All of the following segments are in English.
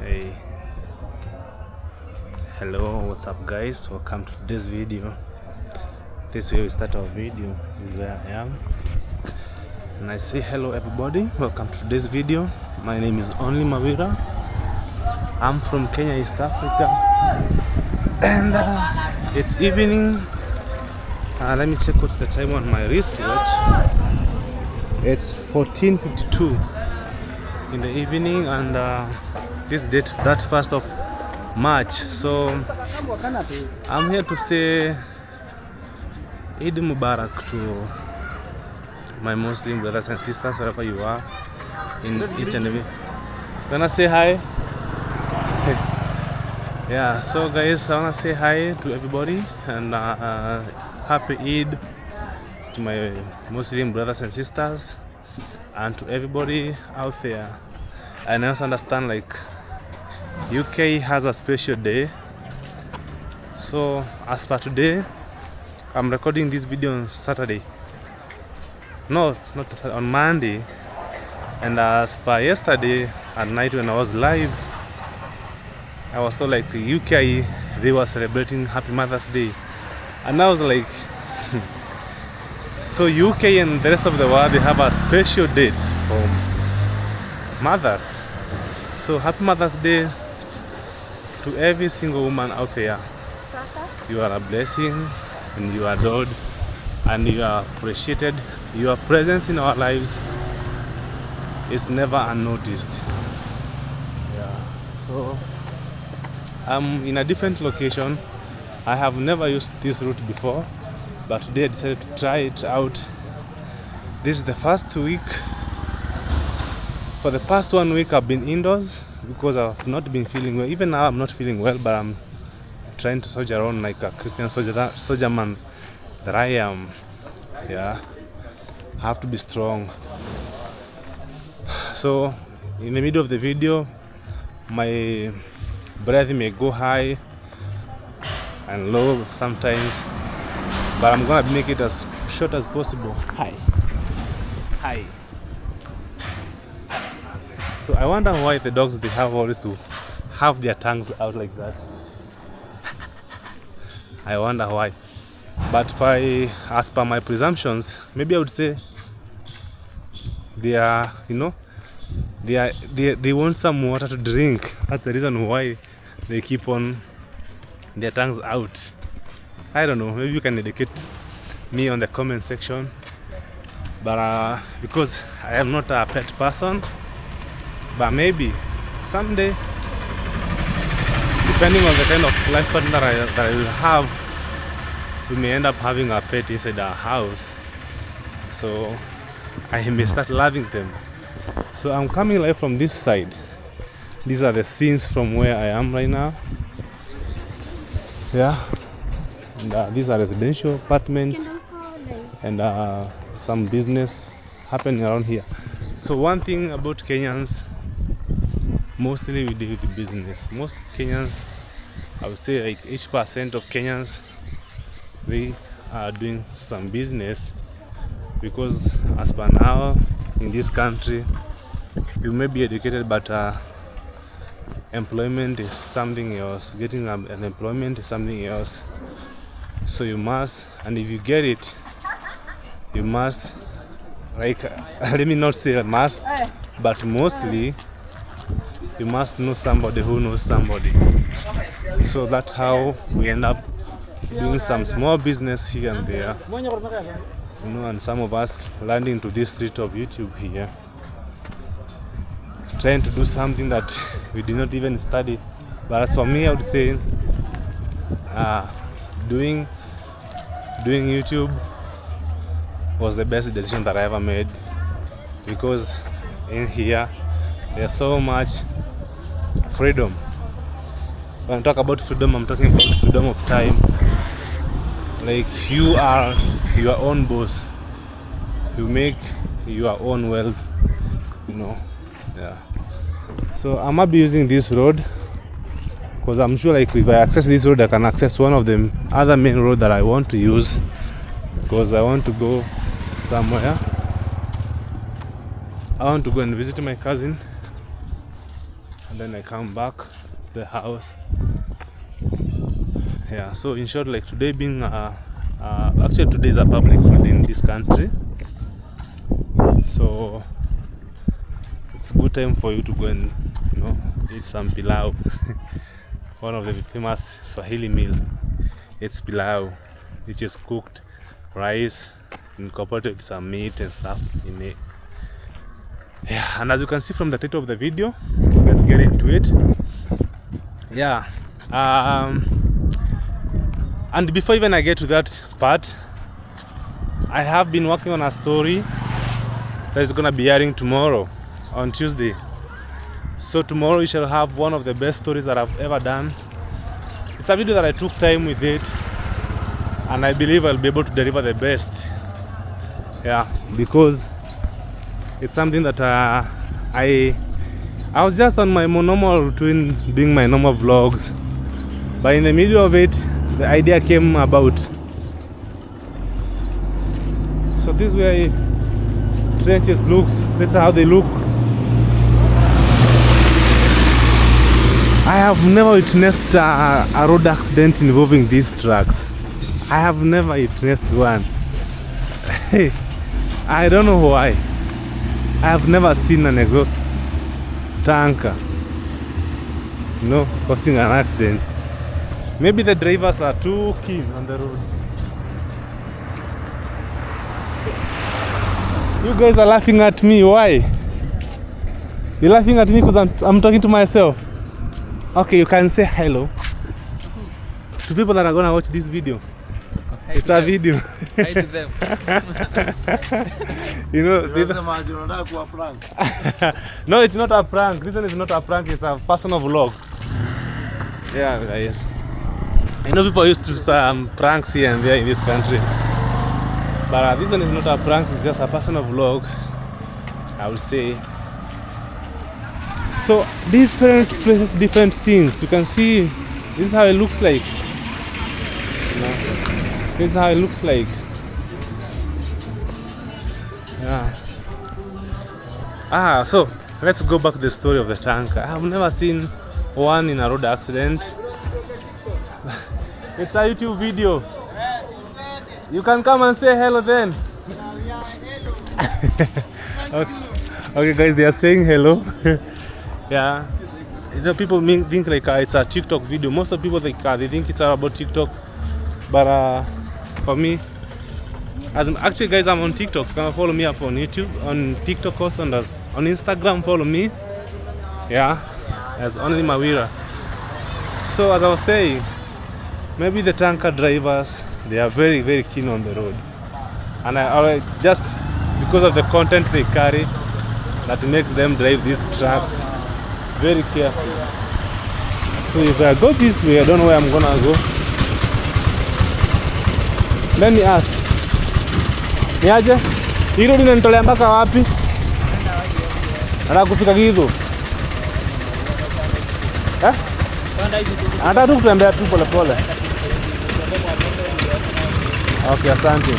Hey, hello, what's up guys? Welcome to today's video. This way we start our video is where I am, and I say hello everybody, welcome to today's video. My name is only MAWIRA. I'm from Kenya, East Africa, and it's evening. Let me check what's the time on my wristwatch. It's 14:52 in the evening, and this date, that 1st of March. So I'm here to say Eid Mubarak to my Muslim brothers and sisters wherever you are in each and every. Wanna say hi? Yeah, so guys, I wanna say hi to everybody and happy Eid to my Muslim brothers and sisters and to everybody out there. And I also understand like UK has a special day. So as per today, I'm recording this video on Saturday. No, not Saturday, on Monday. And as per yesterday at night when I was live, I was told like UK, they were celebrating Happy Mother's Day. And I was like, so UK and the rest of the world, they have a special date for mothers. So Happy Mother's Day to every single woman out there. You are a blessing and you are adored and you are appreciated. Your presence in our lives is never unnoticed. Yeah. So I'm in a different location. I have never used this route before, but today I decided to try it out. This is the first week. For the past 1 week I've been indoors because I've not been feeling well. Even now I'm not feeling well, but I'm trying to soldier on like a Christian soldier man that I am. Yeah, I have to be strong. So in the middle of the video, my breath may go high and low sometimes, but I'm gonna make it as short as possible. Hi. So I wonder why the dogs, they have always to have their tongues out like that. I wonder why. But as per my presumptions, maybe I would say they are, they want some water to drink. That's the reason why they keep on their tongues out. I don't know, maybe you can educate me on the comment section. But because I am not a pet person, but maybe someday, depending on the kind of life partner that I will have, we may end up having a pet inside our house. So I may start loving them. So I'm coming live from this side. These are the scenes from where I am right now. Yeah, and these are residential apartments and some business happening around here. So one thing about Kenyans, mostly we deal with business. Most Kenyans, I would say like 80% of Kenyans, they are doing some business, because as per now in this country, you may be educated, but employment is something else. Getting an employment is something else. So you must, and if you get it, you must, like, let me not say must, but mostly you must know somebody who knows somebody. So that's how we end up doing some small business here and there, and some of us landing into this street of YouTube here, trying to do something that we did not even study. But as for me, I would say doing YouTube was the best decision that I ever made, because in here there's so much freedom. When I talk about freedom, I'm talking about freedom of time. Like, you are your own boss. You make your own wealth, Yeah. So I might be using this road because I'm sure like if I access this road, I can access one of the other main road that I want to use, because I want to go somewhere. I want to go and visit my cousin. then I come back to the house. Yeah, so in short, like today being actually today is a public holiday in this country, so it's a good time for you to go and eat some pilau. One of the famous Swahili meal. It's pilau, which is cooked rice incorporated with some meat and stuff in it. Yeah, and as you can see from the title of the video, let's get into it. Yeah, and before even I get to that part, I have been working on a story that is gonna be airing tomorrow on Tuesday. So tomorrow you shall have one of the best stories that I've ever done. It's a video that I took time with it, and I believe I'll be able to deliver the best. Yeah, because it's something that I was just on my normal routine doing my normal vlogs, but in the middle of it the idea came about. So this way trenches looks, that's how they look. I have never witnessed a road accident involving these trucks. I have never witnessed one. I don't know why. I have never seen an exhaust tanker causing an accident. Maybe the drivers are too keen on the roads. You guys are laughing at me. Why? You're laughing at me because I'm talking to myself. Okay, you can say hello to people that are gonna watch this video. Hi it's a them. Video. Hi to them. No, it's not a prank. Reason is not a prank. It's a personal vlog. Yeah, guys. I know people used to some pranks here and there in this country, but this one is not a prank. It's just a personal vlog, I would say. So different places, different scenes. You can see this is how it looks like. This is how it looks like. Yeah. So let's go back to the story of the tanker. I have never seen one in a road accident. It's a YouTube video. You can come and say hello then. Okay, guys, they are saying hello. Yeah, people think like it's a TikTok video. Most of the people they think it's about TikTok, but for me, actually, guys, I'm on TikTok. You can follow me up on YouTube, on TikTok also, and on Instagram. Follow me. Yeah, as only MAWIRA. So as I was saying, maybe the tanker drivers, they are very, very keen on the road, and it's just because of the content they carry that makes them drive these trucks very carefully. So if I go this way, I don't know where I'm gonna go. Let me ask. Niaje? Hii road inanitolea mpaka wapi? Nataka kufika Githu. Nataka tu kutembea tu pole pole. Okay, asante.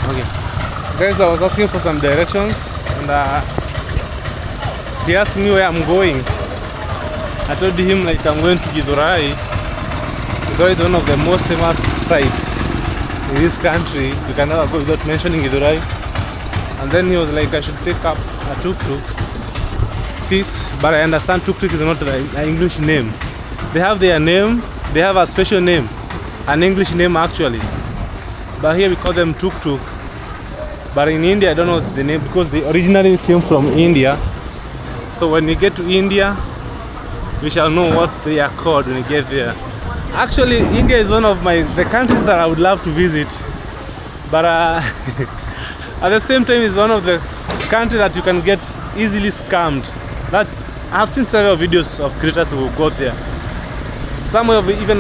Okay. Guys, I was asking for some directions, and he asked me where I'm going. I told him like I'm going to Githurai, because it's one of the most famous sites in this country. You can never go without mentioning Githurai. And then he was like I should take up a tuk-tuk. But I understand tuk-tuk is not an English name. They have their name, they have a special name, an English name actually. But here we call them tuk-tuk. But in India, I don't know what's the name, because they originally came from India. So when we get to India, we shall know what they are called when we get there. Actually, India is one of the countries that I would love to visit. But at the same time, it's one of the countries that you can get easily scammed. I have seen several videos of creators who go there. Some will even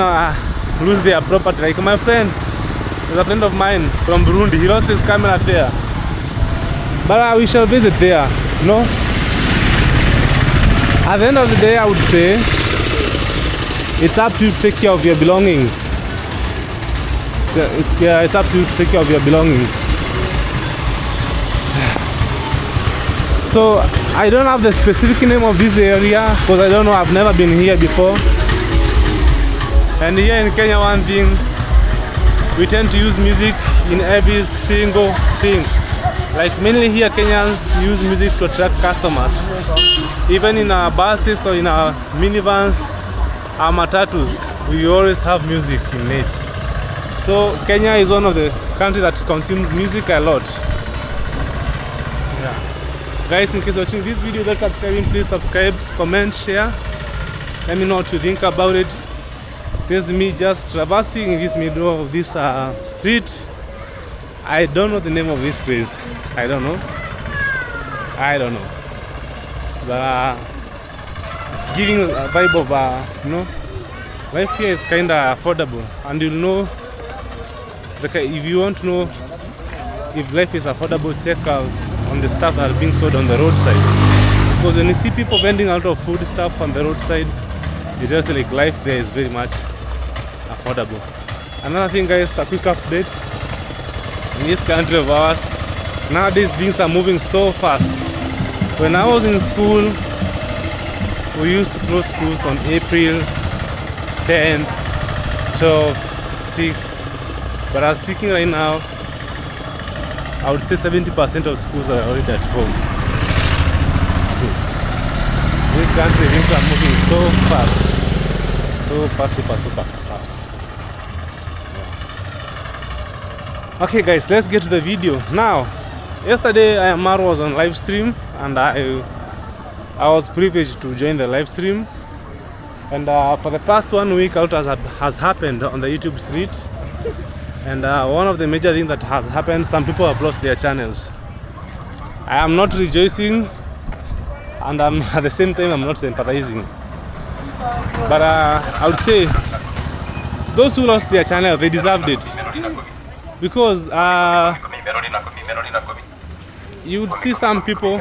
lose their property. Like my friend, there's a friend of mine from Burundi. He lost his camera there. But we shall visit there. No? At the end of the day, I would say it's up to you to take care of your belongings. It's up to you to take care of your belongings. So I don't have the specific name of this area because I don't know, I've never been here before. And here in Kenya, one thing, we tend to use music in every single thing. Like mainly here Kenyans use music to attract customers. Even in our buses or in our minivans, our matatus, we always have music in it. So Kenya is one of the countries that consumes music a lot. Yeah. Guys, in case you're watching this video without subscribing, please subscribe, comment, share. Let me know what you think about it. This is me just traversing in this middle of this street. I don't know the name of this place. I don't know. But it's giving a vibe of, you know, life here is kind of affordable. And you'll know, if you want to know if life is affordable, check out on the stuff that are being sold on the roadside. Because when you see people vending out of food stuff on the roadside, you just like life there is very much affordable. Another thing, guys, a quick update. In this country of ours, nowadays things are moving so fast. When I was in school, we used to close schools on April 10th, 12th, 6th. But I was speaking right now, I would say 70% of schools are already at home. This country, things are moving so fast. Super fast. Okay guys, let's get to the video. Now, yesterday Maro was on live stream and I was privileged to join the live stream. And for the past 1 week, a lot has happened on the YouTube street. And one of the major things that has happened, some people have lost their channels. I am not rejoicing, and at the same time I'm not sympathizing. But I would say those who lost their channel, they deserved it. Because you would see some people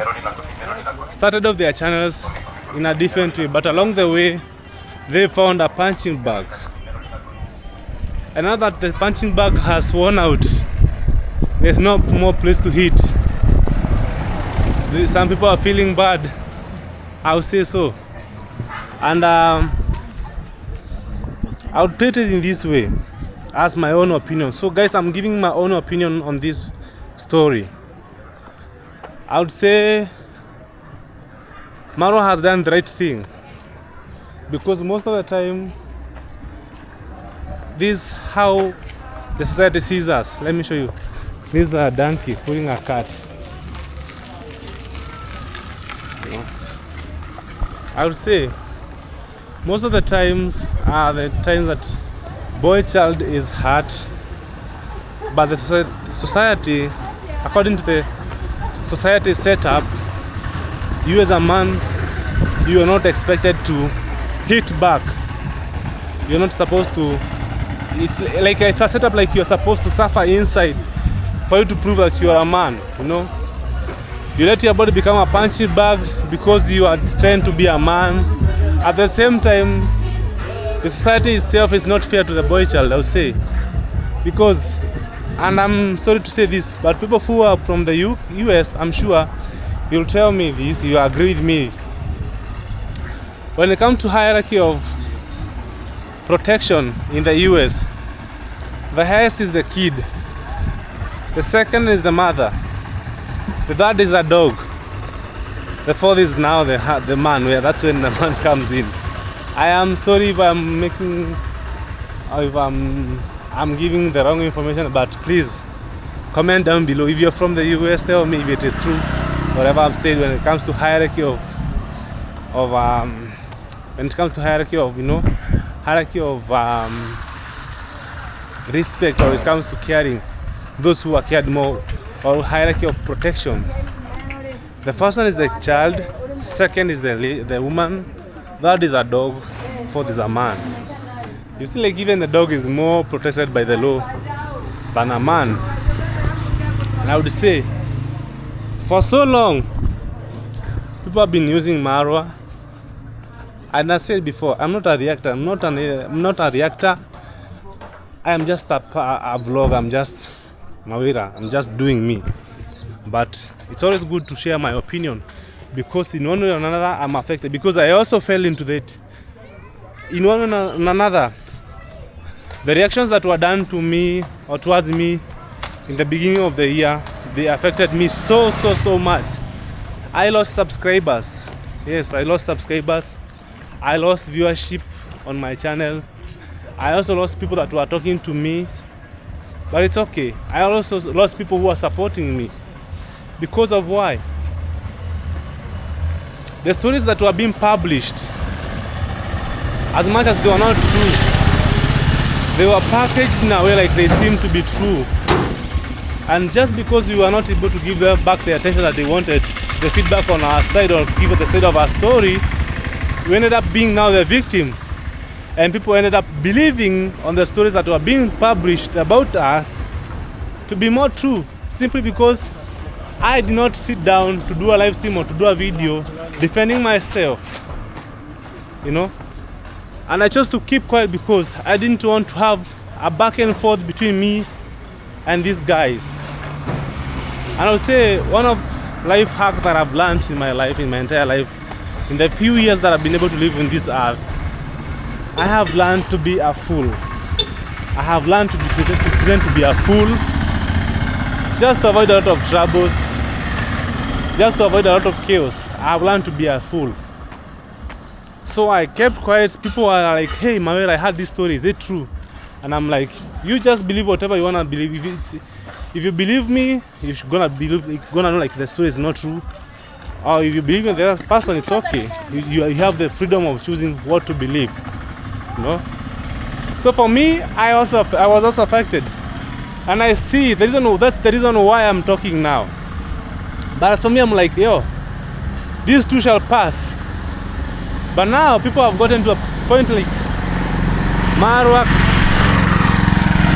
started off their channels in a different way, but along the way they found a punching bag. And now that the punching bag has worn out, there's no more place to hit. Some people are feeling bad, I would say so. And I would put it in this way, as my own opinion. So guys, I'm giving my own opinion on this story. I would say Maro has done the right thing, because most of the time this is how the society sees us. Let me show you. This is a donkey pulling a cart. I would say most of the times are the times that boy child is hurt, but the society, according to the society setup, you as a man, you are not expected to hit back. You're not supposed to. It's like it's a setup like you're supposed to suffer inside for you to prove that you are a man. You know, you let your body become a punching bag because you are trying to be a man. At the same time, the society itself is not fair to the boy child, I would say. Because, and I'm sorry to say this, but people who are from the US, I'm sure you'll tell me this, you agree with me. When it comes to hierarchy of protection in the US, the highest is the kid, the second is the mother, the third is a dog, the fourth is now the man, where that's when the man comes in. I am sorry if I'm making, or if I'm giving the wrong information, but please comment down below. If you're from the US, tell me if it is true, whatever I've said when it comes to hierarchy of you know, hierarchy of respect, or it comes to caring those who are cared more, or hierarchy of protection. The first one is the child, second is the woman, third is a dog, fourth is a man. You see, like even the dog is more protected by the law than a man. And I would say for so long people have been using Maro. And I said before, I'm not a reactor. I'm not a reactor. I am just a vlog. I'm just MAWIRA. I'm just doing me. But it's always good to share my opinion, because in one way or another I'm affected, because I also fell into that. In one way or another, the reactions that were done to me or towards me in the beginning of the year, they affected me so much. I lost subscribers. Yes, I lost subscribers. I lost viewership on my channel. I also lost people that were talking to me. But it's okay. I also lost people who are supporting me. Because of why? The stories that were being published, as much as they were not true, they were packaged in a way like they seem to be true. And just because we were not able to give them back the attention that they wanted, the feedback on our side, or to give it the side of our story, we ended up being now the victim. And people ended up believing on the stories that were being published about us to be more true, simply because I did not sit down to do a live stream or to do a video defending myself, you know. And I chose to keep quiet because I didn't want to have a back and forth between me and these guys. And I would say one of life hack that I've learned in my life, in my entire life, in the few years that I've been able to live in this earth, I have learned to be a fool. I have learned to pretend to be a fool, just to avoid a lot of troubles, just to avoid a lot of chaos. I have learned to be a fool. So I kept quiet. People are like, hey, Mawira, I heard this story. Is it true? And I'm like, you just believe whatever you want to believe. If you believe me, you're gonna know like the story is not true. Or if you believe in the other person, it's okay. You have the freedom of choosing what to believe. You know? So for me, I was also affected. And I see that's the reason why I'm talking now. But for me, I'm like, yo, these two shall pass. But now people have gotten to a point like Marwa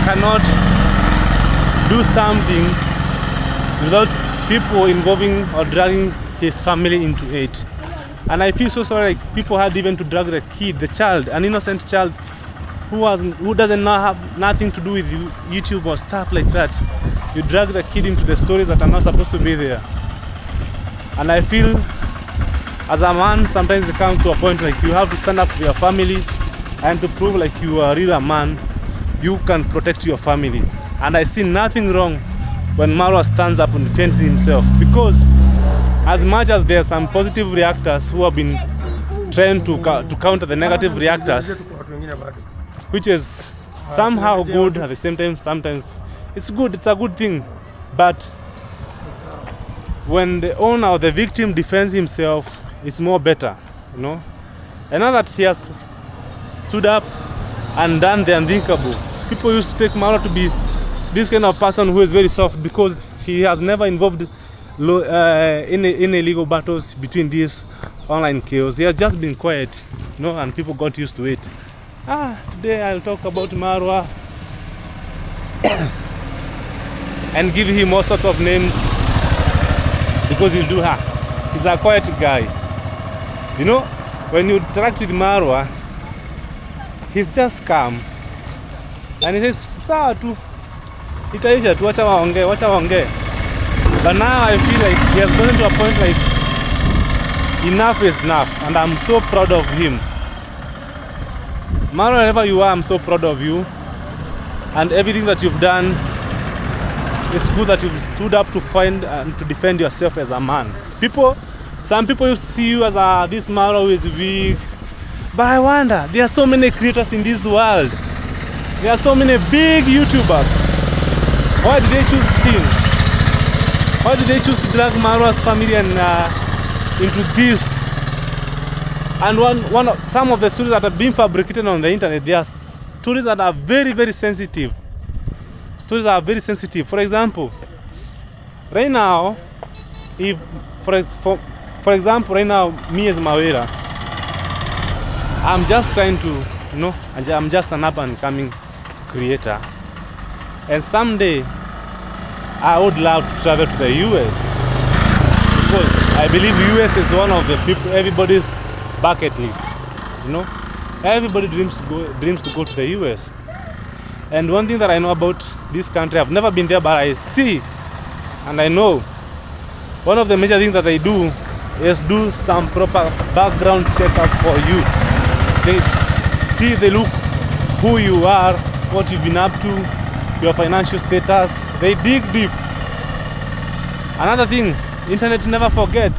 cannot do something without people involving or dragging his family into it. And I feel so sorry, like people had even to drag the kid, the child, an innocent child who doesn't have nothing to do with YouTube or stuff like that. You drag the kid into the stories that are not supposed to be there. And I feel as a man, sometimes it comes to a point like you have to stand up for your family, and to prove like you are really a man, you can protect your family. And I see nothing wrong when Marwa stands up and defends himself, because as much as there are some positive reactors who have been trying to counter the negative reactors, which is somehow good, at the same time sometimes it's good, it's a good thing. But when the owner or the victim defends himself, it's more better, you know. And now that he has stood up and done the unthinkable, people used to take Marwa to be this kind of person who is very soft, because he has never involved in illegal battles between these online chaos. He has just been quiet, you know, and people got used to it. Today I'll talk about Marwa and give him all sorts of names, because he'll do her. He's a quiet guy. You know, when you interact with Marwa, he's just calm. And he says, sawa tu, itaisha tu, wacha waongee. But now I feel like he has gotten to a point like enough is enough, and I'm so proud of him. Marwa, wherever you are, I'm so proud of you. And everything that you've done, it's good that you've stood up to find and to defend yourself as a man. Some people used to see you as this Marwa who is weak. But I wonder, there are so many creators in this world. There are so many big YouTubers. Why did they choose him? Why did they choose to drag Marwa's family and into this? And some of the stories that have been fabricated on the internet, they are stories that are very, very sensitive. Stories that are very sensitive. For example, right now, for example, right now, me as Mawira, I'm just trying to, you know, I'm just an up-and-coming creator. And someday, I would love to travel to the US, because I believe US is one of the everybody's bucket list. You know, everybody dreams to go to the US. And one thing that I know about this country, I've never been there, but I see and I know one of the major things that they do is do some proper background checkup for you. They look who you are, what you've been up to, your financial status. They dig deep. Another thing, internet never forget.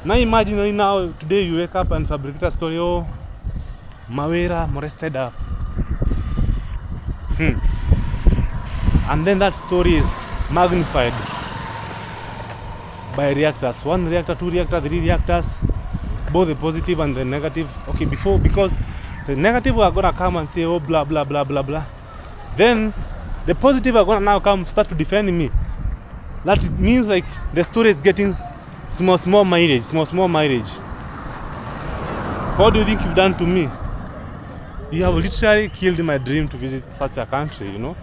Now imagine right now, today you wake up and fabricate a story, oh, MAWIRA molested her. And then that story is magnified by reactors. 1 reactor, 2 reactors, 3 reactors, both the positive and the negative. Okay, because the negative are gonna come and say, oh, blah, blah, blah, blah, blah. Then the positive are gonna now come start to defend me. That means like the story is getting small mileage. What do you think you've done to me? You have literally killed my dream to visit such a country, you know.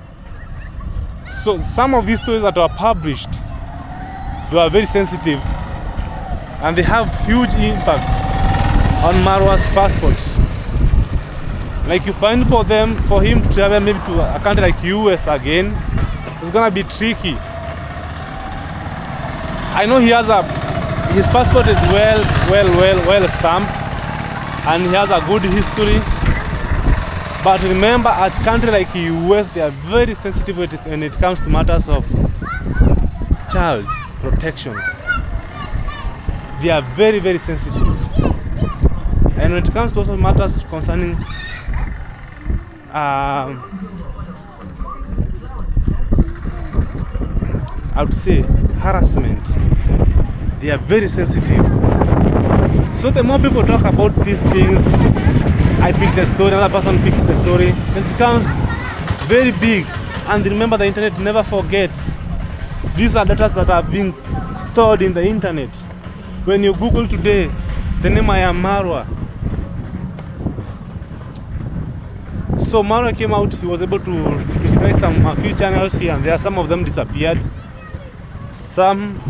So some of these stories that were published, they are very sensitive and they have huge impact on Marwa's passport. Like you find for him to travel maybe to a country like US again, it's gonna be tricky. I know his passport is well stamped and he has a good history. But remember, a country like the US, they are very sensitive when it comes to matters of child protection. They are very sensitive. And when it comes to also matters concerning I would say harassment, they are very sensitive. So the more people talk about these things, I pick the story, another person picks the story, it becomes very big. And remember, the internet never forgets. These are data that have been stored in the internet. When you Google today, the name I am Marwa. So Marwa came out, he was able to strike a few channels here and there. Some of them disappeared. Some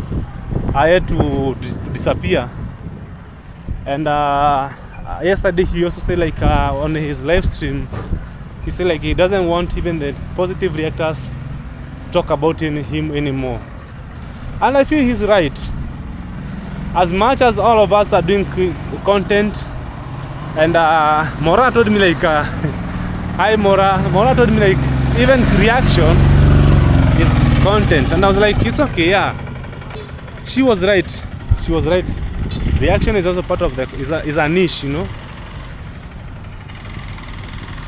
are yet to disappear. And yesterday he also said like on his live stream, he said like he doesn't want even the positive reactors talk about him anymore. And I feel he's right. As much as all of us are doing content, and Mora told me like hi Mora told me like even reaction is content, and I was like, it's okay, yeah, she was right. Reaction is also part of is a niche, you know.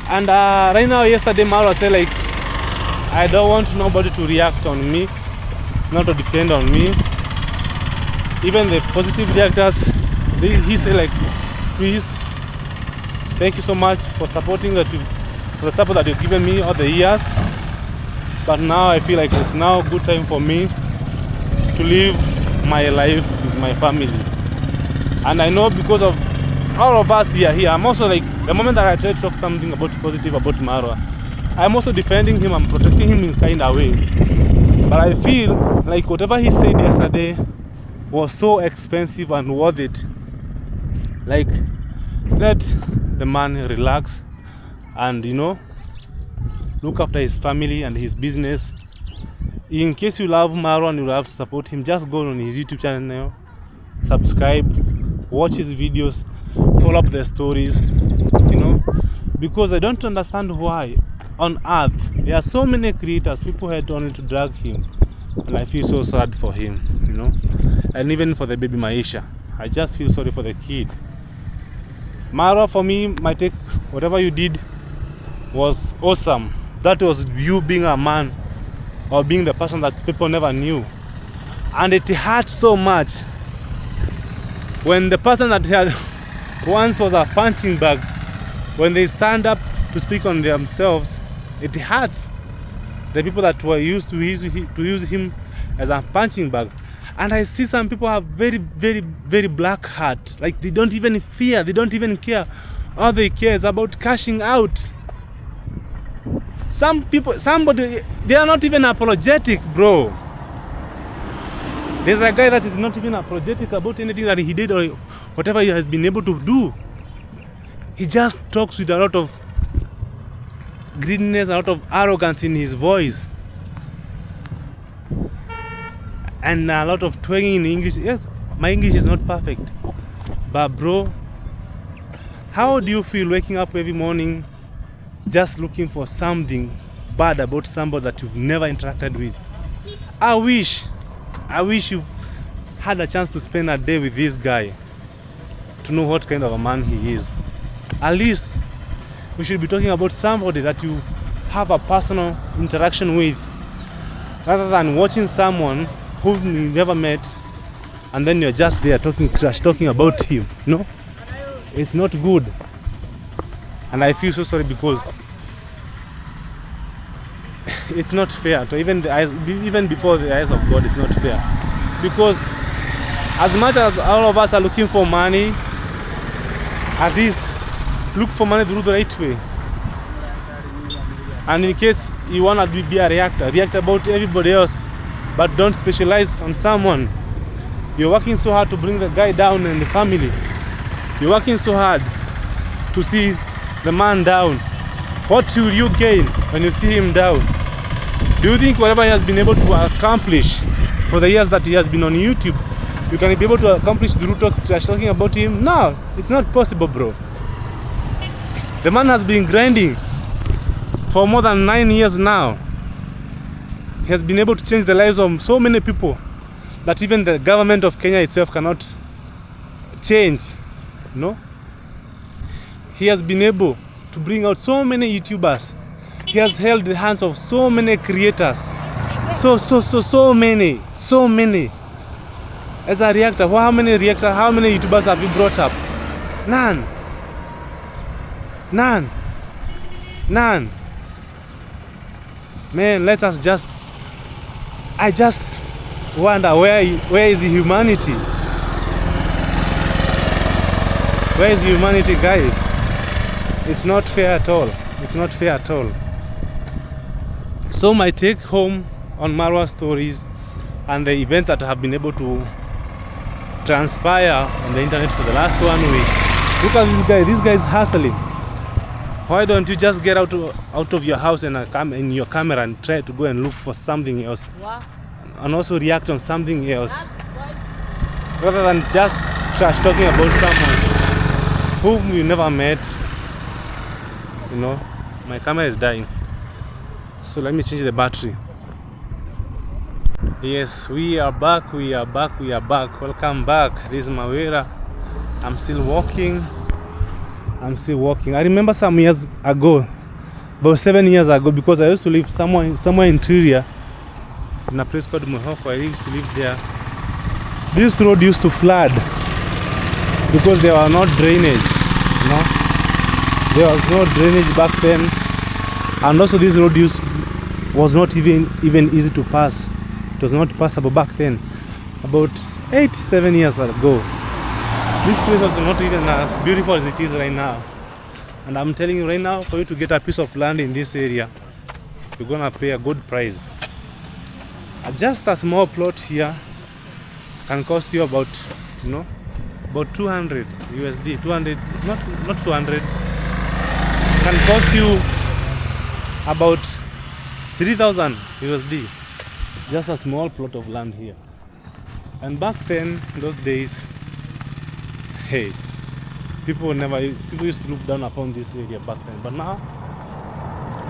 And right now, yesterday Mara said like, I don't want nobody to react on me, not to defend on me. Even the positive reactors, he said like, please, thank you so much for supporting for the support that you've given me all the years. But now I feel like it's now a good time for me to live my life with my family. And I know because of all of us here, I'm also like, the moment that I try to talk something positive about Marwa, I'm also defending him and protecting him in kind of way. But I feel like whatever he said yesterday was so expensive and worth it. Like, let the man relax and, you know, look after his family and his business. In case you love Marwa and you have to support him, just go on his YouTube channel, subscribe, watch his videos, follow up the stories, you know, because I don't understand why on earth there are so many creators, people had only to drag him, and I feel so sad for him, you know, and even for the baby Maisha. I just feel sorry for the kid. Marwa, for me, my take, whatever you did was awesome. That was you being a man or being the person that people never knew. And it hurt so much when the person that had once was a punching bag, when they stand up to speak on themselves, it hurts the people that were used to use him as a punching bag. And I see some people have very black heart. Like they don't even fear, they don't even care. All they care is about cashing out. Some people, they are not even apologetic, bro. There's a guy that is not even apologetic about anything that he did or whatever he has been able to do. He just talks with a lot of greediness, a lot of arrogance in his voice. And a lot of twanging in English. Yes, My English is not perfect. But bro, how do you feel waking up every morning just looking for something bad about somebody that you've never interacted with? I wish you've had a chance to spend a day with this guy to know what kind of a man he is. At least we should be talking about somebody that you have a personal interaction with, rather than watching someone whom you never met and then you're just there talking trash, talking about him. No, it's not good. And I feel so sorry because it's not fair to even before the eyes of God. It's not fair, because as much as all of us are looking for money, at least look for money through the right way. And in case you want to be a react about everybody else, but don't specialize on someone. You're working so hard to bring the guy down and the family. You're working so hard to see the man down. What will you gain when you see him down? Do you think whatever he has been able to accomplish for the years that he has been on YouTube, you can be able to accomplish through talking about him? No, it's not possible, bro. The man has been grinding for more than 9 years now. He has been able to change the lives of so many people that even the government of Kenya itself cannot change. No? He has been able to bring out so many YouTubers. He has held the hands of so many creators. So many. As a reactor, how many YouTubers have you brought up? None. Man, I just wonder where is the humanity? Where is the humanity, guys? It's not fair at all. It's not fair at all. So my take home on Marwa's stories and the event that have been able to transpire on the internet for the last 1 week. Look at this guy. This guy is hustling. Why don't you just get out of your house and come in your camera and try to go and look for something else? What? And also react on something else, rather than just trash talking about someone whom you never met. You know, my camera is dying, so let me change the battery. Yes, we are back. Welcome back. This is MAWIRA. I'm still walking. I remember some years ago, about 7 years ago, because I used to live somewhere interior in a place called Mohoko. I used to live there. This road used to flood because there was no drainage. You know? There was no drainage back then, and also this road was not even easy to pass. It was not passable back then, about 7 years ago. This place was not even as beautiful as it is right now. And I'm telling you right now, for you to get a piece of land in this area, you're gonna pay a good price. Just a small plot here can cost you about 200 USD. 200, not 200. Can cost you about 3,000 USD. Just a small plot of land here. And back then, those days, hey, people used to look down upon this area back then. But now,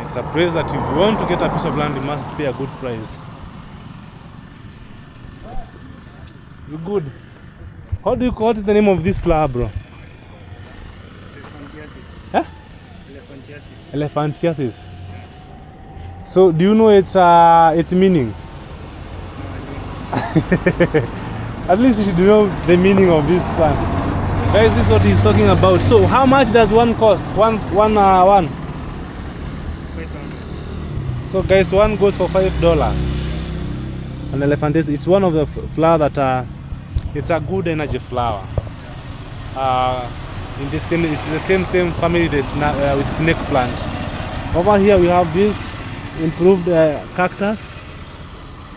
it's a place that if you want to get a piece of land, you must pay a good price. You good? What is the name of this flower, bro? Elephantiasis. Huh? Elephantiasis. Elephantiasis. So, do you know its meaning? At least you should know the meaning of this plant. Guys, this is what he's talking about. So, how much does one cost? One. 500. So, guys, one goes for $5. An elephantiasis. It's one of the flower that it's a good energy flower. It's the same family with snake plant. Over here we have this improved cactus.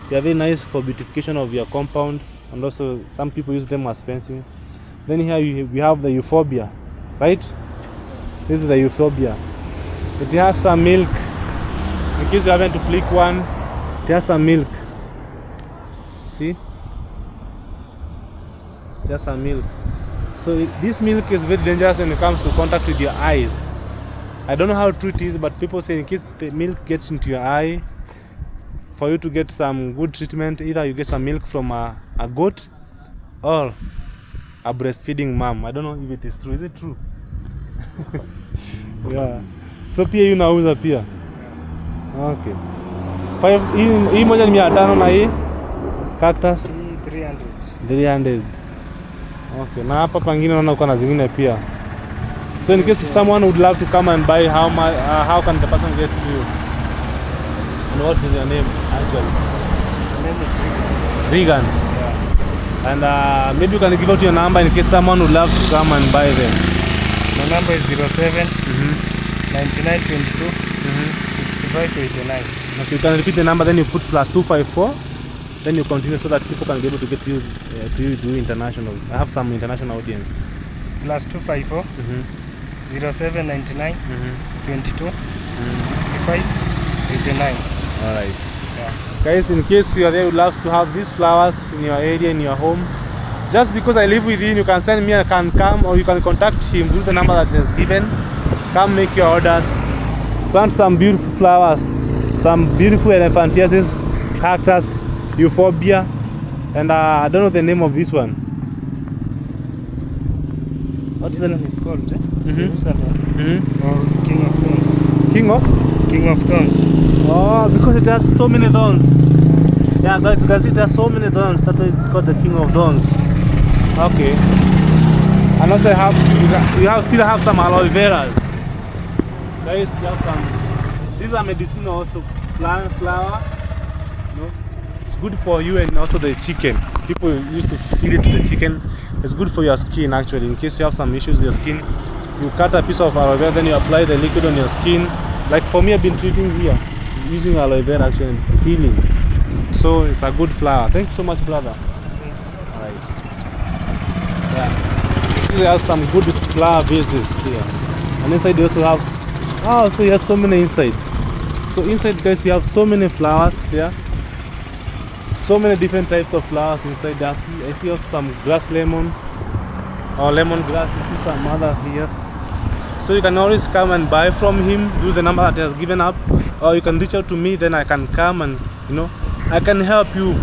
They are very nice for beautification of your compound, and also some people use them as fencing. Then here we have the euphorbia, right? This is the euphorbia. It has some milk. In case you happen to pick one, it has some milk. See? It's just a milk. So this milk is very dangerous when it comes to contact with your eyes. I don't know how true it is, but people say in case the milk gets into your eye, for you to get some good treatment, either you get some milk from a goat or a breastfeeding mom. I don't know if it is true. Is it true? Yeah. So pia hii unauza pia? Okay. Hii moja ni 500 na hii cactus 300. Okay. Na hapa pangine naona uko na zingine pia. So in case someone would love to come and buy, how can the person get to you? And what is your name actually? My name is Erick. Regan. Yeah. And maybe you can give out your number in case someone would love to come and buy them. My number is 07 9922 6589. Okay, you can repeat the number, then you put +254, then you continue so that people can be able to get you to international. I have some international audience. +254 0799 22 65 89. All right. Yeah. Guys, in case you are there who loves to have these flowers in your area, in your home, just because I live within, you can send me, I can come, or you can contact him through the number that is given. Come make your orders. Plant some beautiful flowers, some beautiful elephantiasis, cactus, euphorbia, and I don't know the name of this one. What's This the one is called Jerusalem. or King of Thorns. King of Thorns. Oh, because it has so many thorns. Yeah, guys, you can see it has so many thorns. That's why it's called the King of Thorns. Okay. And also still have some aloe vera. Guys, you have some. These are medicinal also plant flower. You know, it's good for you and also the chicken. People used to feed it to the chicken. It's good for your skin actually. In case you have some issues with your skin, you cut a piece of aloe vera, then you apply the liquid on your skin. Like for me, I've been treating here using aloe vera actually, and it's healing. So it's a good flower. Thank you so much, brother. Alright. Yeah. We have some good flower vases here. And inside they also have, oh, so you have so many inside. So inside, guys, you have so many flowers there. So many different types of flowers inside there. I see also some grass lemon or lemon grass. You see some other here. So you can always come and buy from him through the number that he has given up, or you can reach out to me, then I can come and, you know, I can help you.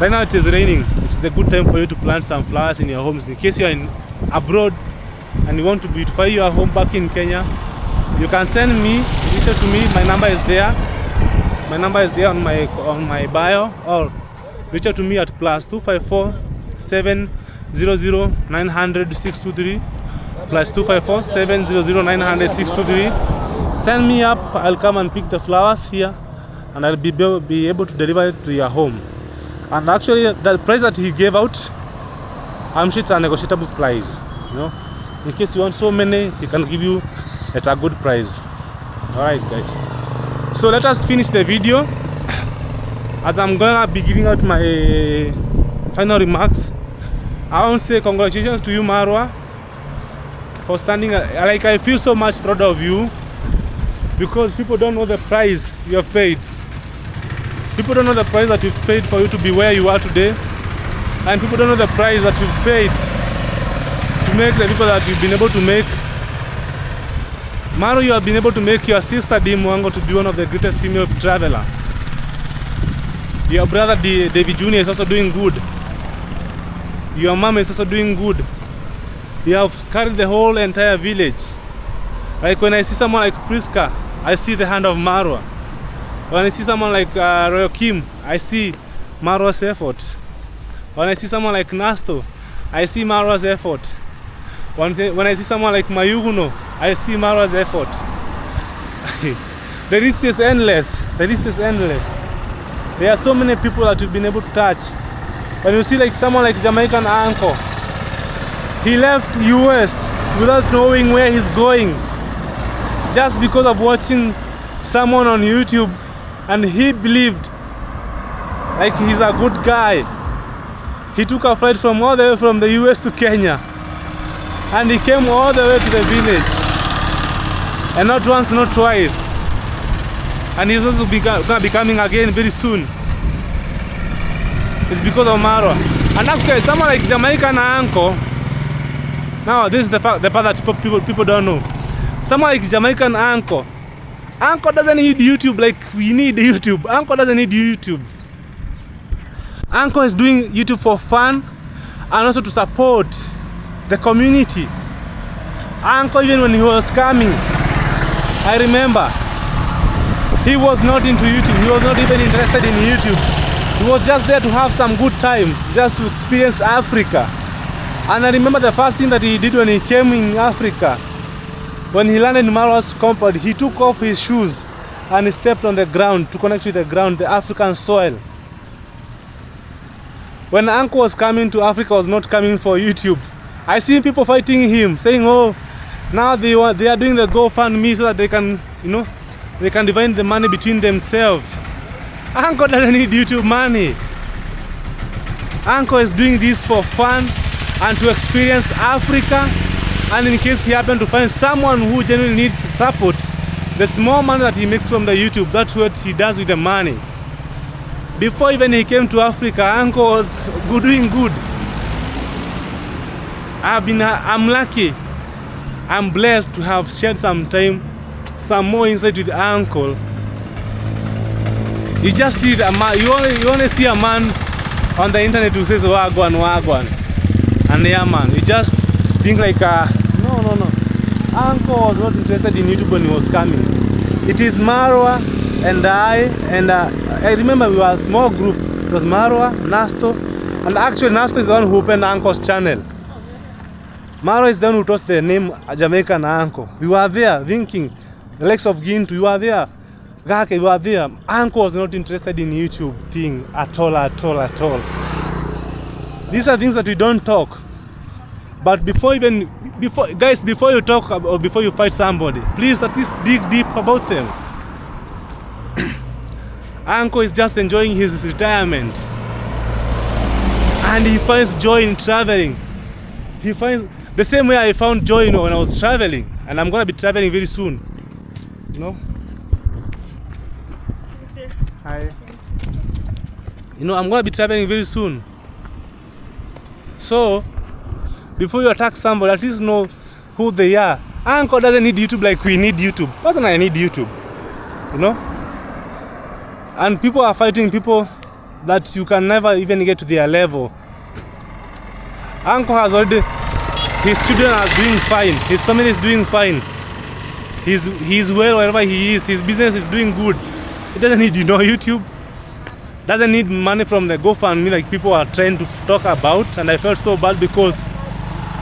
Right now it is raining. It's the good time for you to plant some flowers in your homes. In case you are abroad and you want to beautify your home back in Kenya, you can send me, reach out to me. My number is there. My number is there on my bio, or reach out to me at +254 700 900 623. +254 700 900 623. Send me up. I'll come and pick the flowers here, and I'll be able to deliver it to your home. And actually, the price that he gave out, I'm sure it's a negotiable price. You know, in case you want so many, he can give you at a good price. All right, guys. So let us finish the video, as I'm gonna be giving out my final remarks. I want to say congratulations to you, Marwa, for standing. Like, I feel so much proud of you, because people don't know the price you have paid. People don't know the price that you've paid for you to be where you are today, and people don't know the price that you've paid to make the people that you've been able to make. Maro, you have been able to make your sister Di Mwango to be one of the greatest female traveler. Your brother David Jr. is also doing good. Your mom is also doing good. You have carried the whole entire village. Like when I see someone like Priska, I see the hand of Marwa. When I see someone like Royal Kim, I see Marwa's effort. When I see someone like Nasto, I see Marwa's effort. When I see someone like Mayuguno, I see Marwa's effort. The list is endless. The list is endless. There are so many people that you've been able to touch. When you see like someone like Jamaican Uncle, he left US without knowing where he's going, just because of watching someone on YouTube, and he believed like he's a good guy. He took a flight from all the way from the US to Kenya, and he came all the way to the village, and not once, not twice. And he's also gonna be coming again very soon. It's because of Marwa. And actually, someone like Jamaican Uncle, now this is the part that people don't know. Someone like Jamaican Uncle doesn't need YouTube like we need YouTube. Uncle doesn't need YouTube. Uncle is doing YouTube for fun and also to support the community. Uncle, even when he was coming, I remember, he was not into YouTube. He was not even interested in YouTube. He was just there to have some good time, just to experience Africa. And I remember the first thing that he did when he came in Africa, when he landed in Mara's compound, he took off his shoes and he stepped on the ground to connect with the ground, the African soil. When Uncle was coming to Africa, was not coming for YouTube. I see people fighting him, saying, oh, now they are doing the GoFundMe so that they can, they can divide the money between themselves. Uncle doesn't need YouTube money. Uncle is doing this for fun and to experience Africa. And in case he happened to find someone who genuinely needs support, the small money that he makes from the YouTube, that's what he does with the money. Before even he came to Africa, Uncle was doing good. I'm lucky. I'm blessed to have shared some time, some more insight with Uncle. You just see a man, you only see a man on the internet who says wagwan. And yeah, man, you just think like no. Uncle was not interested in YouTube when he was coming. It is Marwa and I remember we were a small group. It was Marwa, Nasto, and actually Nasto is the one who opened Uncle's channel. Marwa is the one who tossed the name Jamaican Uncle. We were there thinking, the likes of Gintu, you were there. Gake, you were there. Uncle was not interested in YouTube thing at all. These are things that we don't talk. But before you talk or before you fight somebody, please at least dig deep about them. Uncle is just enjoying his retirement. And he finds joy in traveling. He finds the same way I found joy when I was traveling. And I'm going to be traveling very soon. Hi. I'm going to be traveling very soon. So, before you attack somebody, at least know who they are. Uncle doesn't need YouTube like we need YouTube. Personally, I need YouTube. And people are fighting people that you can never even get to their level. Uncle has already, his children are doing fine. His family is doing fine. He's well wherever he is. His business is doing good. He doesn't need, YouTube. Doesn't need money from the GoFundMe like people are trying to talk about. And I felt so bad because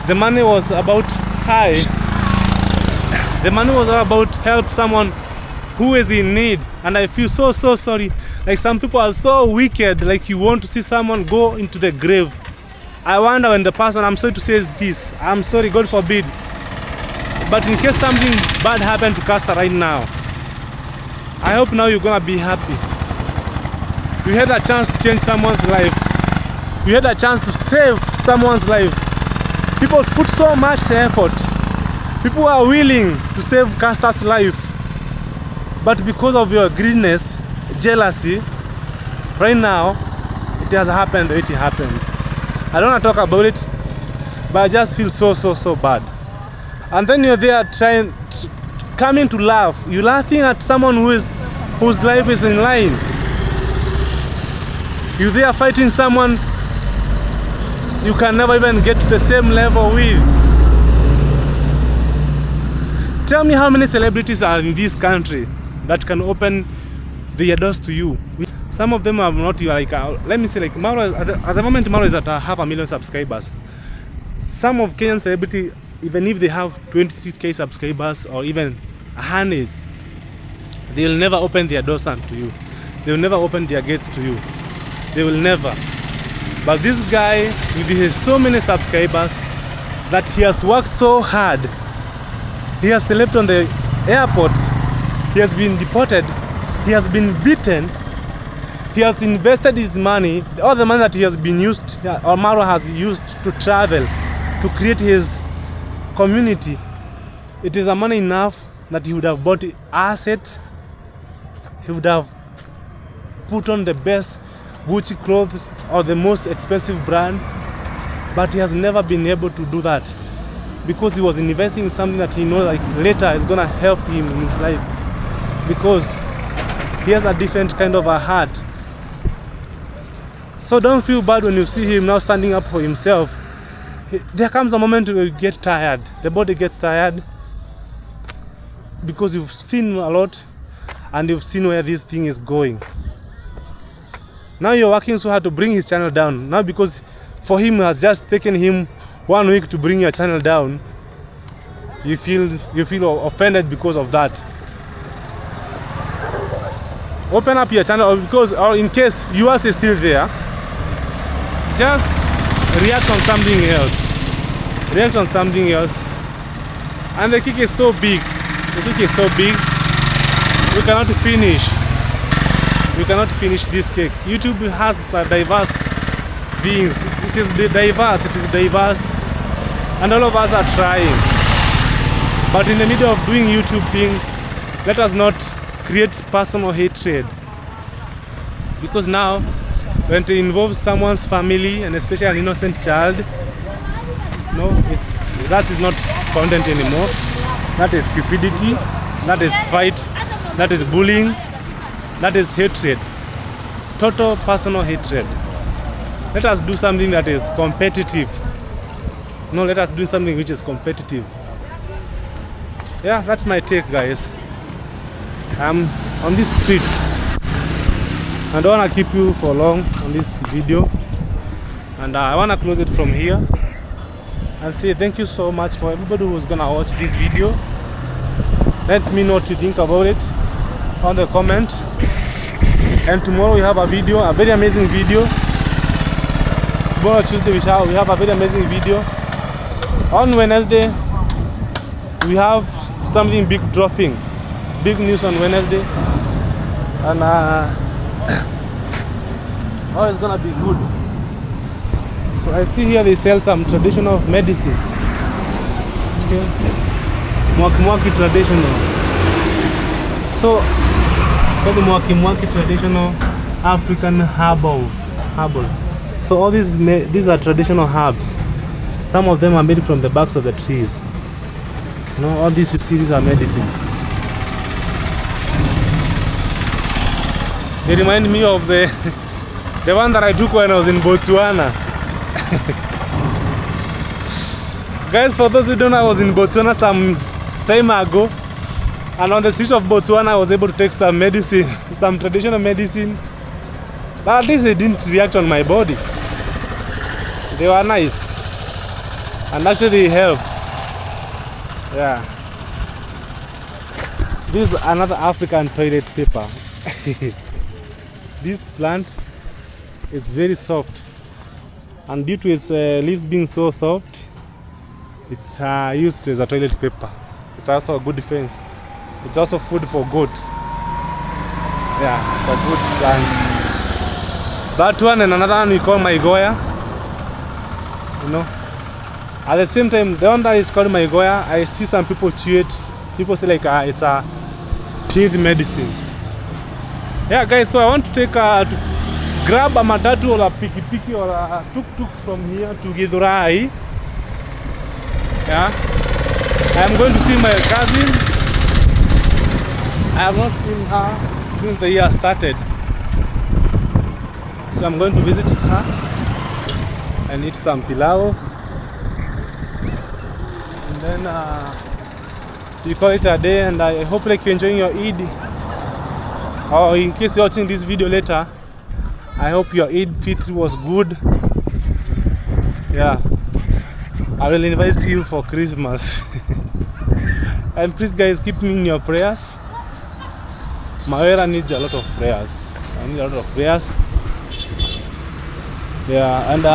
the money was about the money was about help someone who is in need. And I feel so sorry. Like some people are so wicked, like you want to see someone go into the grave. I wonder when the person, I'm sorry to say this, I'm sorry, God forbid, but in case something bad happened to Castor right now, I hope now you're gonna be happy. You had a chance to change someone's life. You had a chance to save someone's life. People put so much effort. People are willing to save Castor's life. But because of your greediness, jealousy, right now, it has happened the way it happened. I don't want to talk about it, but I just feel so bad. And then you're there coming to laugh. You're laughing at someone whose life is in line. You're there fighting someone you can never even get to the same level with. Tell me how many celebrities are in this country that can open their doors to you. Some of them are not like, let me say, like Mawira, at the moment Mawira is at 500,000 subscribers. Some of Kenyan celebrity, even if they have 20k subscribers or even 100, they will never open their doors to you. They will never open their gates to you. They will never. But this guy, with his so many subscribers, that he has worked so hard, he has slept on the airport, he has been deported, he has been beaten, he has invested his money, all the money that he has been used, or Mawira has used to travel, to create his community. It is a money enough that he would have bought assets, he would have put on the best Gucci clothes or the most expensive brand, but he has never been able to do that because he was investing in something that he knows like later is gonna help him in his life, because he has a different kind of a heart. So don't feel bad when you see him now standing up for himself. There comes a moment where you get tired, the body gets tired, because you've seen a lot and you've seen where this thing is going. Now you're working so hard to bring his channel down. Now because for him it has just taken him 1 week to bring your channel down, you feel offended because of that. Open up your channel, or in case yours is still there, just react on something else. React on something else. And the cake is so big. The cake is so big. We cannot finish. We cannot finish this cake. YouTube has diverse beings. It is diverse. And all of us are trying. But in the middle of doing YouTube thing, let us not create personal hatred. Because now, when it involves someone's family, and especially an innocent child, no, that is not content anymore. That is stupidity. That is fight. That is bullying. That is hatred. Total personal hatred. Let us do something that is competitive. No, let us do something which is competitive. Yeah, that's my take, guys. I'm on this street. I don't want to keep you for long on this video. And I want to close it from here and say thank you so much for everybody who's going to watch this video. Let me know what you think about it on the comment. And tomorrow we have a video, a very amazing video. Tomorrow Tuesday we have a very amazing video. On Wednesday we have something big dropping, big news on Wednesday, and oh, it's gonna be good. So I see here they sell some traditional medicine. Okay, mwaki traditional. So the mwaki traditional African herbal. So all these are traditional herbs. Some of them are made from the barks of the trees. You know, all these you see, these are medicine. They remind me of the one that I took when I was in Botswana. Guys, for those who don't know, I was in Botswana some time ago, and on the street of Botswana I was able to take some medicine, some traditional medicine, but at least they didn't react on my body. They were nice, and actually they help. Yeah. This is another African toilet paper. This plant is very soft, and due to its leaves being so soft, it's used as a toilet paper. It's also a good defense. It's also food for goats. Yeah, it's a good plant. That one and another one we call Maigoya. You know, at the same time, the one that is called Maigoya, I see some people chew it. People say like it's a teeth medicine. Yeah, guys. So I want to take to grab a matatu or a piki or a tuk from here to Githurai. Yeah, I am going to see my cousin. I have not seen her since the year started, so I'm going to visit her and eat some pilau, and then you call it a day. And I hope like you're enjoying your Eid, or in case you're watching this video later, I hope your Eid Fitr was good. Yeah, I will invite you for Christmas. And please guys, keep me in your prayers. MAWIRA needs a lot of prayers. I need a lot of prayers. Yeah, and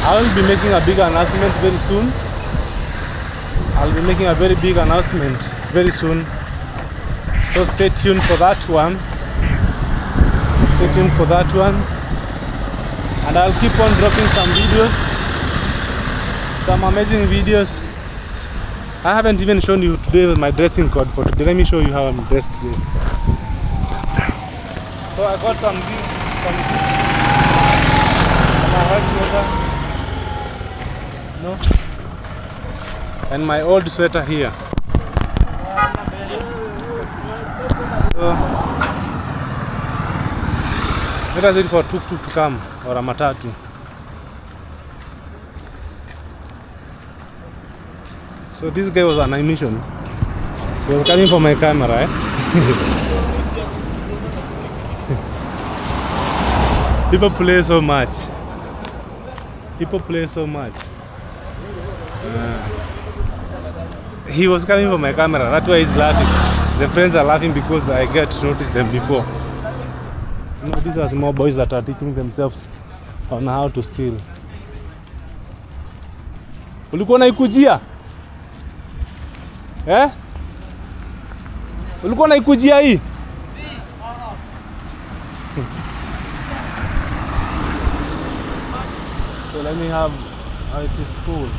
I will be making a big announcement very soon. I'll be making a very big announcement very soon. So stay tuned for that one. Stay tuned for that one. And I'll keep on dropping some videos. Some amazing videos. I haven't even shown you today my dressing code for today. Let me show you how I'm dressed today. So I got some this, no, and my old sweater here. So let us wait for tuk-tuk to come, or a matatu. So this guy was on a mission. He was coming for my camera, eh? People play so much. People play so much. He was coming for my camera, that's why he's laughing. The friends are laughing because I get to notice them before. You know, these are small boys that are teaching themselves on how to steal. Ulikuwa unaikujia? Eh? Ulikuwa unaikujia hii? So let me have how it is cool.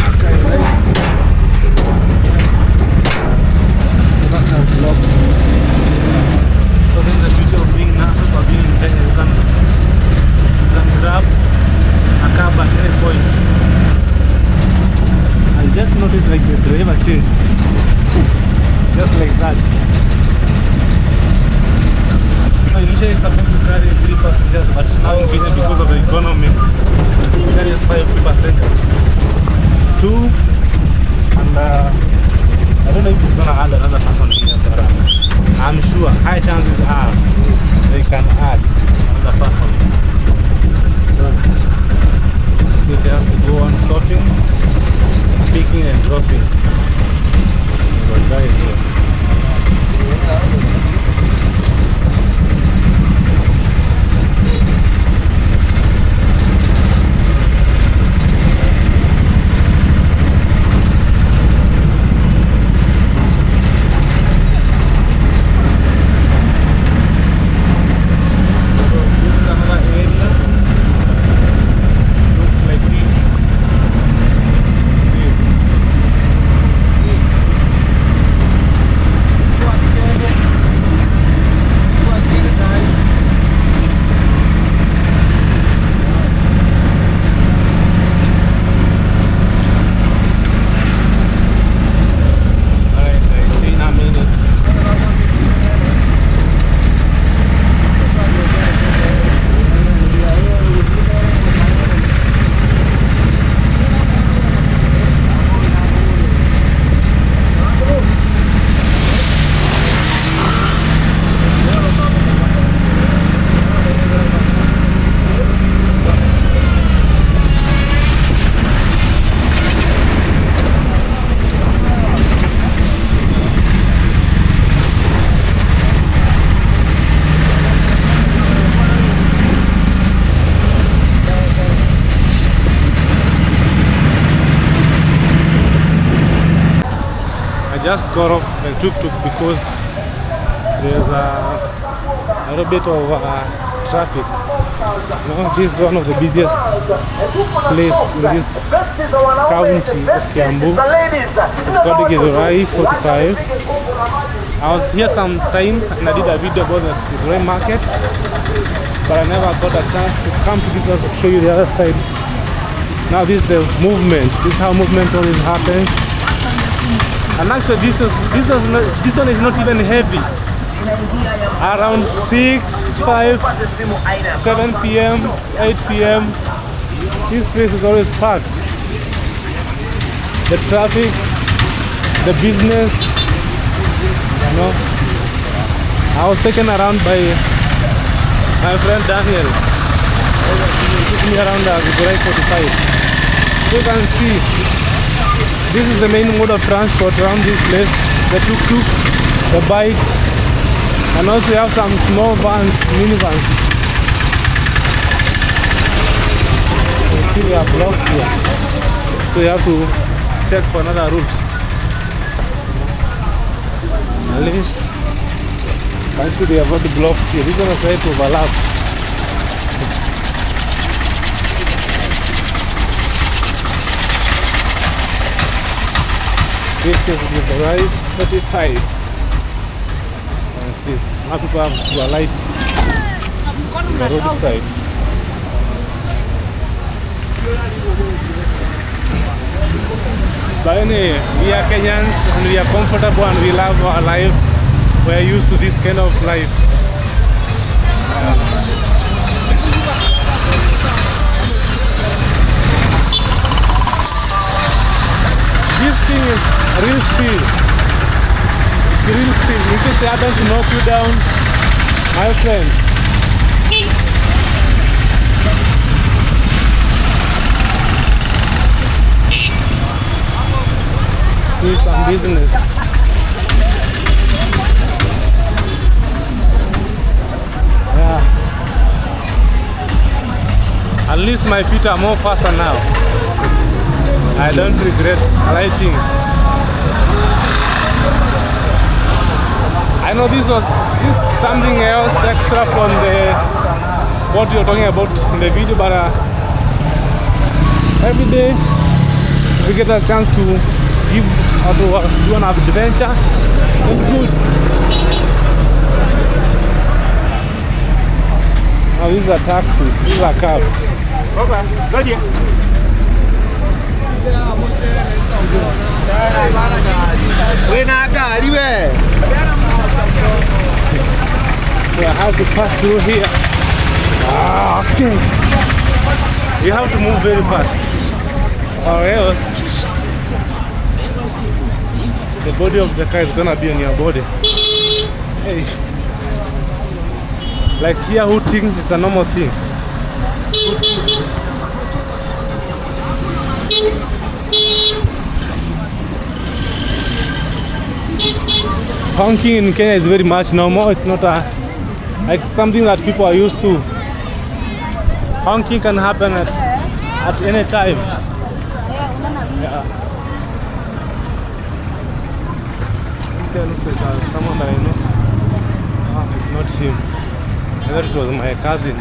Okay, right. So that's how it looks. So this is the beauty of being in Africa, being in Kenya. You can grab a cab at any point. I just noticed like the driver changed. Just like that. So initially it's supposed to carry 3 passengers, but now in Kenya, because of the economy, it carries 5 passengers. 2, and I don't know if we're gonna add another person here, but I'm sure high chances are they can add another person. So it has to go on stopping, picking and dropping. Right here. Just got off the tuk-tuk because there's a little bit of traffic. You know, this is one of the busiest places in this county of Kiambu. It's called Githurai 45. I was here some time and I did a video about the Githurai market, but I never got a chance to come to this one to show you the other side. Now this is the movement. This is how movement always happens. And actually this one is not even heavy. Around 6, 5, 7 p.m, 8 p.m, this place is always packed. The traffic, the business, you know. I was taken around by my friend Daniel. He took me around Githurai 45. You can see this is the main mode of transport around this place. The tuk-tuk, the bikes, and also you have some small vans, minivans. You see they are blocked here, so you have to check for another route. At least, I see they are already blocked here. This one is trying to overlap. This is the right 35. And see, now people have to alight on the roadside. But anyway, we are Kenyans and we are comfortable and we love our life. We are used to this kind of life. This thing is real speed. It's real speed. In case they happen to knock you down, my friend. See some business. Yeah. At least my feet are more faster now. I don't regret lighting. I know this is something else extra from the what you're talking about in the video, but every day we get a chance to give or to do an adventure. It's good. Now this is a taxi. This is a cab. Okay, good. So I have to pass through here. Okay. You have to move very fast, or else the body of the car is gonna be on your body. Hey. Like here, hooting is a normal thing. Honking in Kenya is very much normal. It's not like something that people are used to. Honking can happen at any time. Yeah. This guy looks like someone that I know. It's not him. I thought it was my cousin.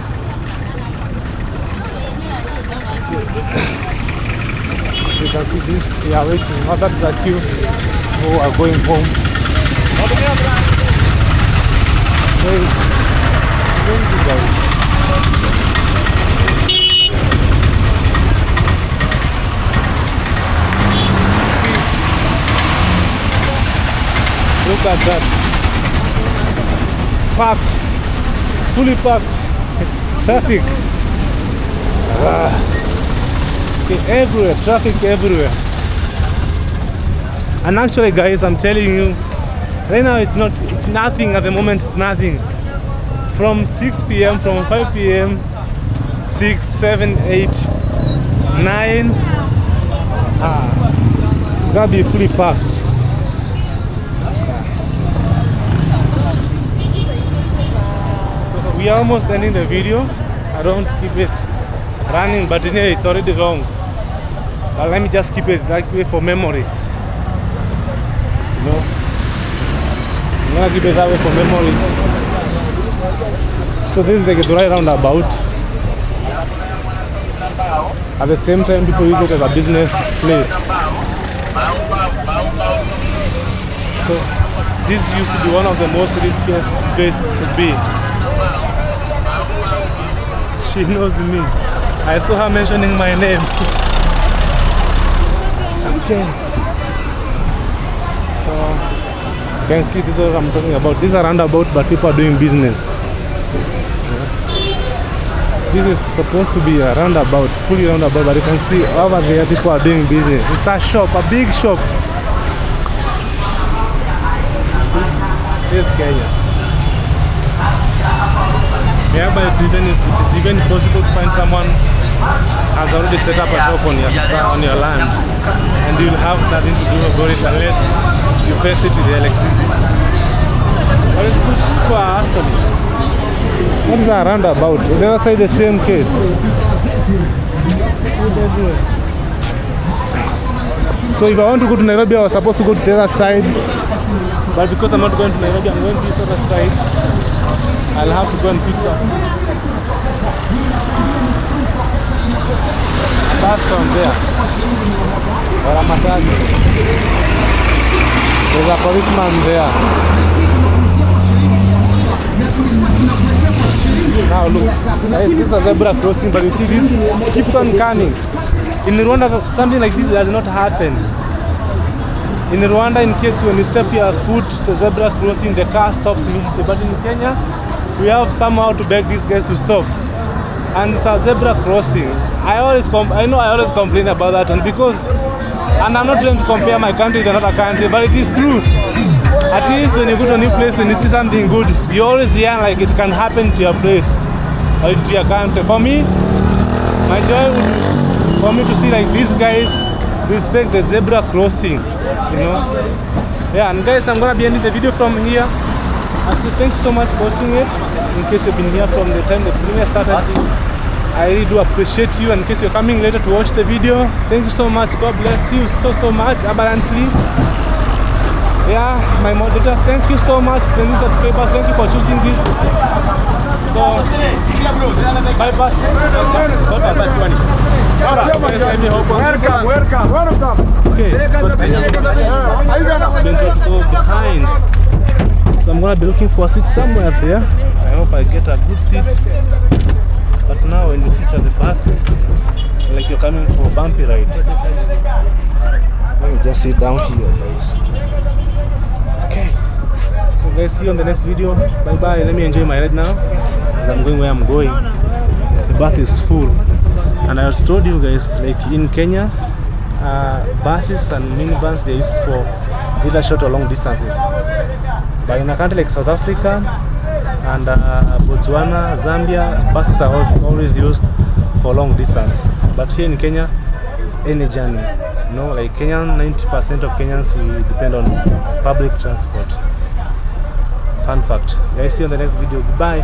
You can see this, they are waiting. Oh, that's a queue who are going home. Where is you guys? Look at that. Packed. Fully packed. Traffic. Okay, everywhere. Traffic everywhere. And actually guys, I'm telling you, right now it's nothing at the moment. It's nothing. From 6 p.m., from 5 p.m., 6, 7, 8, 9, it's gonna be fully packed. So we are almost ending the video. I don't keep it running, but anyway, it's already long. But let me just keep it that way for memories. You know, I'm gonna keep it that way for memories. So this is the Gedurai roundabout. At the same time, people use it as a business place. So this used to be one of the most riskiest places to be. She knows me. I saw her mentioning my name. Okay. So you can see this is what I'm talking about. This is a roundabout, but people are doing business. This is supposed to be a roundabout, fully roundabout, but you can see over there people are doing business. It's a shop, a big shop. See? This is Kenya. Yeah, but it is even possible to find someone has already set up a shop on your land, and you'll have nothing to do about it unless you face it with the electricity. But it's good people actually. What is a roundabout? The other side the same case. So if I want to go to Nairobi, I was supposed to go to the other side, but because I'm not going to Nairobi, I'm going to this other side. I'll have to go and pick up bus from there or a matatu. There's a policeman there. Now look, guys, this is a zebra crossing, but you see this keeps on coming. In Rwanda, something like this does not happen. In Rwanda, in case when you step your foot, the zebra crossing, the car stops immediately. But in Kenya, we have somehow to beg these guys to stop. And it's a zebra crossing. I always complain about that, and I'm not trying to compare my country with another country, but it is true. At least when you go to a new place and you see something good, you always hear like it can happen to your place or to your country. For me, my joy would be for me to see like these guys respect the zebra crossing, you know. Yeah, and guys, I'm gonna be ending the video from here. I say thank you so much for watching it. In case you've been here from the time the premiere started, I really do appreciate you. And in case you're coming later to watch the video, thank you so much. God bless you so much abundantly. Yeah, my moderators, thank you so much. The new subscribers, thank you for choosing this. So, bypass. Welcome. Okay, let's go behind. So I'm gonna be looking for a seat somewhere there. I hope I get a good seat. But now when you sit at the back, it's like you're coming for a bumpy ride. Let me just sit down here, guys. Okay. So guys, see you on the next video. Bye bye. Let me enjoy my ride now, because I'm going where I'm going. The bus is full. And I also told you guys, like in Kenya, buses and minivans, they're used for either short or long distances. But in a country like South Africa and Botswana, Zambia, buses are always used for long distance. But here in Kenya, any journey, you know, like Kenyan, 90% of Kenyans, we depend on public transport. Fun fact. Guys, see you on the next video. Goodbye.